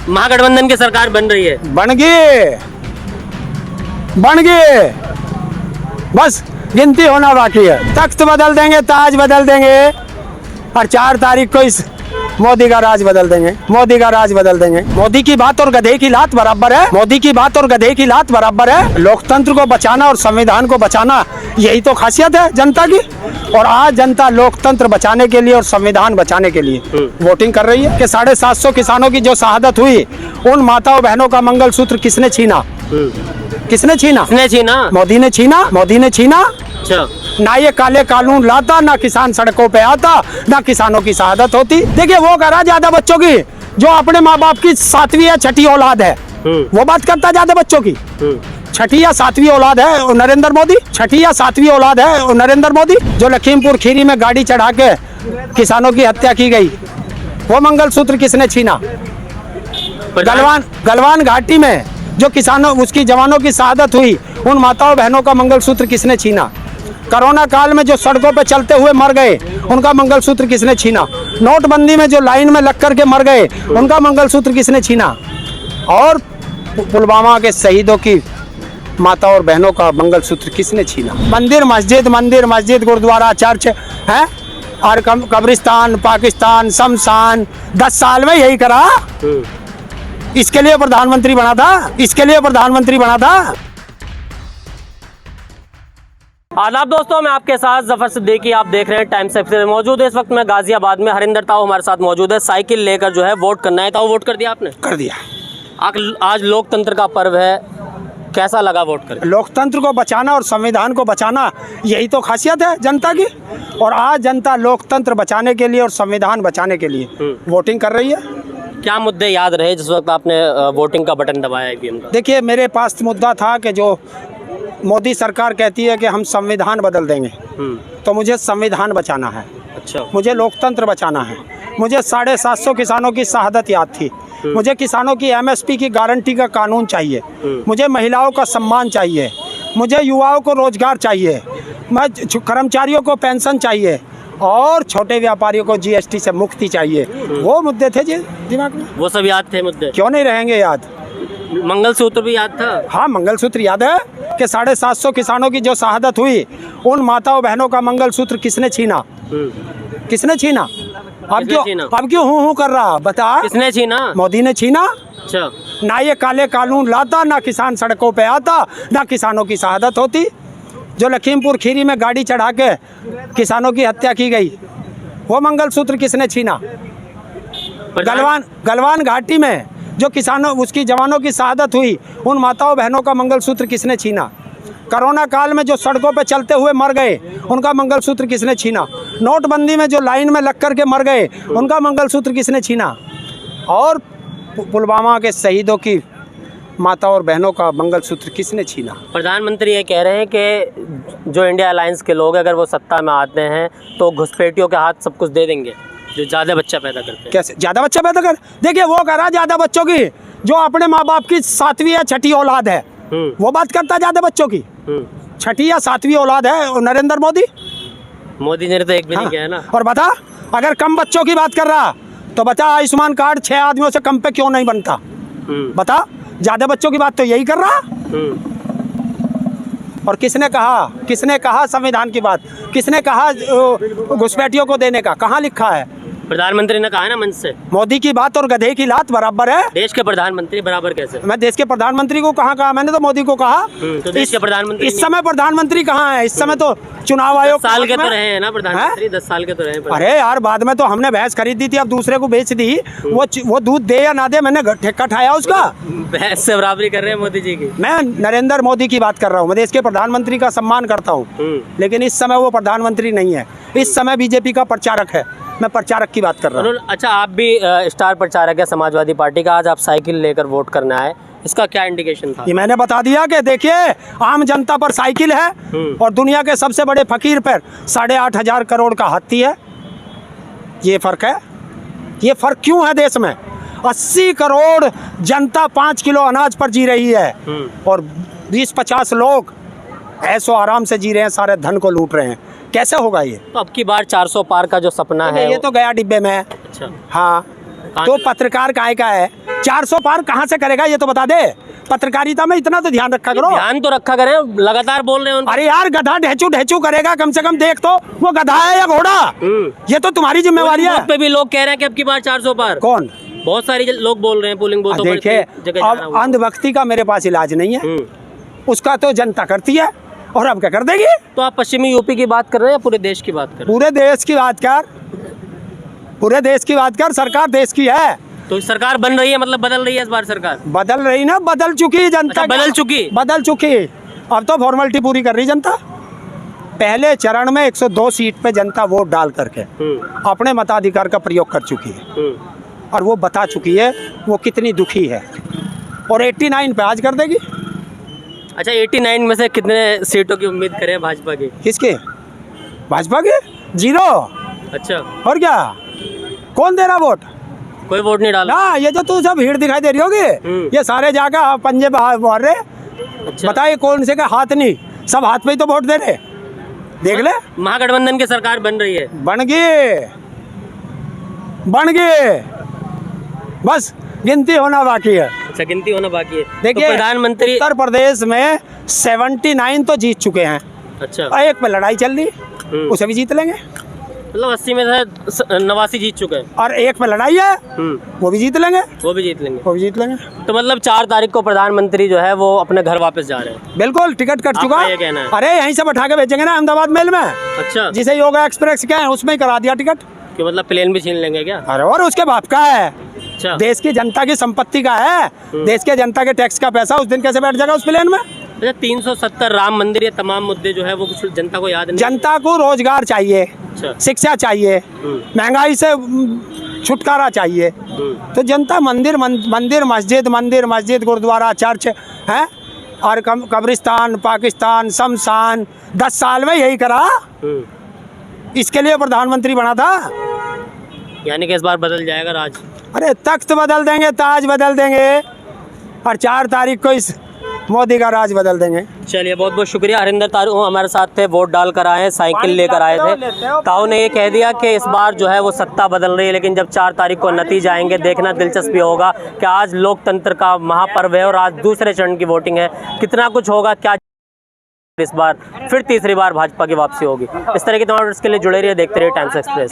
महागठबंधन की सरकार बन रही है। बन गए बस गिनती होना बाकी है। तख्त बदल देंगे, ताज बदल देंगे और 4 तारीख को इस मोदी का राज बदल देंगे। मोदी की बात और गधे की लात बराबर है। लोकतंत्र को बचाना और संविधान को बचाना, यही तो खासियत है जनता की। और आज जनता लोकतंत्र बचाने के लिए और संविधान बचाने के लिए वोटिंग कर रही है। कि 750 किसानों की जो शहादत हुई, उन माताओं बहनों का मंगलसूत्र किसने छीना? मोदी ने छीना। अच्छा। ना ये काले कानून लाता, ना किसान सड़कों पे आता, ना किसानों की शहादत होती। देखिए वो करा ज्यादा बच्चों की जो अपने माँ बाप की 7वीं या 6ठी औलाद है, वो बात करता ज्यादा बच्चों की। 6ठी या 7वीं औलाद है और नरेंद्र मोदी, जो लखीमपुर खीरी में गाड़ी चढ़ा के किसानों की हत्या की गई, वो मंगलसूत्र किसने छीना? गलवान घाटी में जो किसानों उसकी जवानों की शहादत हुई, उन माताओं बहनों का मंगलसूत्र किसने छीना? कोरोना काल में जो सड़कों पे चलते हुए मर गए, उनका मंगलसूत्र किसने छीना? नोटबंदी में जो लाइन में लग कर के मर गए, उनका मंगलसूत्र किसने छीना? और पुलवामा के शहीदों की माता और बहनों का मंगलसूत्र किसने छीना? मंदिर मस्जिद गुरुद्वारा चर्च है और कब्रिस्तान, पाकिस्तान, शमशान, 10 साल में यही करा। इसके लिए प्रधानमंत्री बना था। आदाब दोस्तों, मैं आपके साथ जफर सिद्दीकी, आप देख रहे हैं टाइम्स एक्सप्रेस। मौजूद है इस वक्त मैं गाजियाबाद में। हरिंदर ताऊ हमारे साथ मौजूद है। साइकिल लेकर जो है वोट करना है। ताऊ, वोट कर दिया आपने? कर दिया। आज लोकतंत्र का पर्व है, कैसा लगा वोट करके? लोकतंत्र को बचाना और संविधान को बचाना, यही तो खासियत है जनता की। और आज जनता लोकतंत्र बचाने के लिए और संविधान बचाने के लिए वोटिंग कर रही है। क्या मुद्दे याद रहे जिस वक्त आपने वोटिंग का बटन दबाया ईवीएम का? देखिए, मेरे पास मुद्दा था कि जो मोदी सरकार कहती है कि हम संविधान बदल देंगे, तो मुझे संविधान बचाना है। अच्छा। मुझे लोकतंत्र बचाना है। मुझे 750 किसानों की शहादत याद थी। मुझे किसानों की MSP की गारंटी का कानून चाहिए। मुझे महिलाओं का सम्मान चाहिए। मुझे युवाओं को रोजगार चाहिए। कर्मचारियों को पेंशन चाहिए और छोटे व्यापारियों को GST से मुक्ति चाहिए। वो मुद्दे थे जी दिमाग में। वो सब याद थे मुद्दे? क्यों नहीं रहेंगे याद? मंगलसूत्र भी याद था? हाँ, मंगलसूत्र याद है कि 750 किसानों की जो शहादत हुई, उन माताओं बहनों का मंगलसूत्र किसने छीना? अब क्यों हूँ कर रहा? बता, किसने छीना? मोदी ने छीना। अच्छा। ना ये काले कानून लाता, ना किसान सड़कों पे आता, ना किसानों की शहादत होती। जो लखीमपुर खीरी में गाड़ी चढ़ा के किसानों की हत्या की गई, वो मंगलसूत्र किसने छीना? गलवान घाटी में जो किसानों उसकी जवानों की शहादत हुई, उन माताओं बहनों का मंगलसूत्र किसने छीना? कोरोना काल में जो सड़कों पे चलते हुए मर गए, उनका मंगलसूत्र किसने छीना? नोटबंदी में जो लाइन में लग कर के मर गए, उनका मंगलसूत्र किसने छीना? और पुलवामा के शहीदों की माता और बहनों का मंगलसूत्र किसने छीना? प्रधानमंत्री ये कह रहे हैं कि जो इंडिया अलायंस के लोग अगर वो सत्ता में आते हैं तो घुसपैठियों के हाथ सब कुछ दे देंगे जो ज़्यादा बच्चा पैदा करते हैं। कैसे ज़्यादा बच्चा पैदा कर? देखिए वो कह रहा ज्यादा बच्चों की जो अपने माँ बाप की 7वीं या 6ठी औलाद है, वो बात करता ज्यादा बच्चों की। 6ठी या 7वीं औलाद है और नरेंद्र मोदी ने तो एक भी नहीं किया है ना। और बता, अगर कम बच्चों की बात कर रहा तो बता, आयुष्मान कार्ड 6 आदमियों से कम पे क्यों नहीं बनता? बता, ज्यादा बच्चों की बात तो यही कर रहा। और किसने कहा संविधान की बात? किसने कहा घुसपैठियों को देने का? कहाँ लिखा है? प्रधानमंत्री ने कहा है ना मंच से। मोदी की बात और गधे की लात बराबर है। देश के प्रधानमंत्री बराबर कैसे? मैं देश के प्रधानमंत्री को कहाँ कहा? मैंने तो मोदी को कहा। तो देश के प्रधानमंत्री इस समय प्रधानमंत्री कहाँ है? इस समय तो चुनाव आयोग 10 साल के तो रहे हैं ना प्रधानमंत्री। 10 साल के तो रहे। अरे यार, बाद में तो हमने भैंस खरीद दी थी, अब दूसरे को बेच दी। वो दूध दे या ना दे, मैंने ठेका ठाया उसका। भैंस से बराबरी कर रहे हैं मोदी जी की। मैं नरेंद्र मोदी की बात कर रहा हूँ। मैं देश के प्रधानमंत्री का सम्मान करता हूँ, लेकिन इस समय वो प्रधानमंत्री नहीं है। इस समय बीजेपी का प्रचारक है। मैं प्रचारक की बात कर रहा हूँ। अच्छा, आप भी स्टार प्रचारक है समाजवादी पार्टी का। आज आप साइकिल लेकर वोट करना है, इसका क्या इंडिकेशन था? ये मैंने बता दिया कि देखिए, आम जनता पर साइकिल है और दुनिया के सबसे बड़े फकीर पर 8,500 करोड़ का हाथी है। ये फर्क है। ये फर्क क्यों है देश में? 80 करोड़ जनता 5 किलो अनाज पर जी रही है और 20-50 लोग ऐसो आराम से जी रहे हैं, सारे धन को लूट रहे हैं। कैसे होगा ये? तो अब की बार 400 पार का जो सपना है ये तो गया डिब्बे में। अच्छा। हाँ, तो पत्रकार काय का है? 400 पार कहाँ से करेगा ये तो बता दे। पत्रकारिता में इतना तो ध्यान रखा करो। ध्यान तो रखा करें, लगातार बोल रहे हैं उनको। अरे यार गधा ढेचू ढेचू करेगा, कम से कम देख तो वो गधा है या घोड़ा। ये तो तुम्हारी जिम्मेवारी है। पोलिंग बूथ पे भी लोग कह रहे हैं कि अब की बार 400 पार। कौन? बहुत सारी लोग बोल रहे हैं पोलिंग बूथों पर देखिए, जगह जाना अब होगा। अंधभक्ति का मेरे पास इलाज नहीं है, उसका तो जनता करती है और अब क्या कर देगी। तो आप पश्चिमी यूपी की बात कर रहे हैं या पूरे देश की बात कर रहे पूरे देश की बात कर, पूरे देश की बात कर। सरकार देश की है। हैं? तो सरकार बन रही है, मतलब बदल रही है इस बार सरकार। बदल रही ना, बदल चुकी जनता। अच्छा, बदल चुकी। बदल चुकी। अब तो फॉर्मेलिटी पूरी कर रही जनता। पहले चरण में 102 सीट पे जनता वोट डाल करके अपने मताधिकार का प्रयोग कर चुकी है और वो बता चुकी है वो कितनी दुखी है, और 89 पे आज कर देगी। अच्छा, 89 में से कितने सीटों की उम्मीद करें भाजपा की? किसके? भाजपा के 0। अच्छा, और क्या, कौन दे रहा वोट? कोई वोट नहीं डाला। ना, ये जो तू सब भीड़ दिखाई दे रही होगी, ये सारे जाकर पंजे मार रहे। अच्छा, बताइए कौन से का हाथ नहीं, सब हाथ पे ही तो वोट दे रहे। देख ले, महागठबंधन की सरकार बन रही है। बन गई, बन गई, बस गिनती होना बाकी है। अच्छा, गिनती होना बाकी है। देखिए, तो प्रधानमंत्री। उत्तर प्रदेश में 79 तो जीत चुके हैं, अच्छा, और एक पे लड़ाई चल रही, उसे भी जीत लेंगे। मतलब 80 में से 89 जीत चुके हैं। और एक पे लड़ाई है, वो भी जीत लेंगे, वो भी जीत लेंगे। वो भी जीत लेंगे। तो मतलब 4 तारीख को प्रधानमंत्री जो है वो अपने घर वापस जा रहे हैं। बिल्कुल, टिकट कट चुका। आपका ये कहना है? अरे यहीं से बैठा के भेजेंगे ना अहमदाबाद मेल में, अच्छा, जिसे योगा एक्सप्रेस क्या है उसमें ही करा दिया टिकट। कि मतलब प्लेन भी छीन लेंगे क्या? अरे और उसके बाप का है, अच्छा, देश की जनता की संपत्ति का है, देश के जनता के टैक्स का पैसा उस दिन कैसे बैठ जाएगा उस प्लेन में? अच्छा, 370 राम मंदिर, ये तमाम मुद्दे जो है वो कुछ जनता को याद नहीं। जनता को रोजगार चाहिए, अच्छा, शिक्षा चाहिए, महंगाई से छुटकारा चाहिए। तो जनता मंदिर मस्जिद गुरुद्वारा चर्च है और कब्रिस्तान, पाकिस्तान, शमशान 10 साल में यही करा। इसके लिए प्रधानमंत्री बना था। यानी कि इस बार बदल जाएगा राज। अरे तख्त बदल देंगे, ताज बदल देंगे, और 4 तारीख को इस मोदी का राज बदल देंगे। चलिए, बहुत बहुत शुक्रिया। हरिंदर ताऊ हमारे साथ थे, वोट डाल कर आए, साइकिल लेकर आए थे। ताऊ ने ये कह दिया कि इस बार जो है वो सत्ता बदल रही है, लेकिन जब 4 तारीख को नतीजे आएंगे, देखना दिलचस्पी होगा कि आज लोकतंत्र का महापर्व है और आज दूसरे चरण की वोटिंग है, कितना कुछ होगा, क्या इस बार फिर तीसरी बार भाजपा की वापसी होगी। इस तरह की तमाम के लिए जुड़े रहिए, देखते रहिए टाइम्स एक्सप्रेस।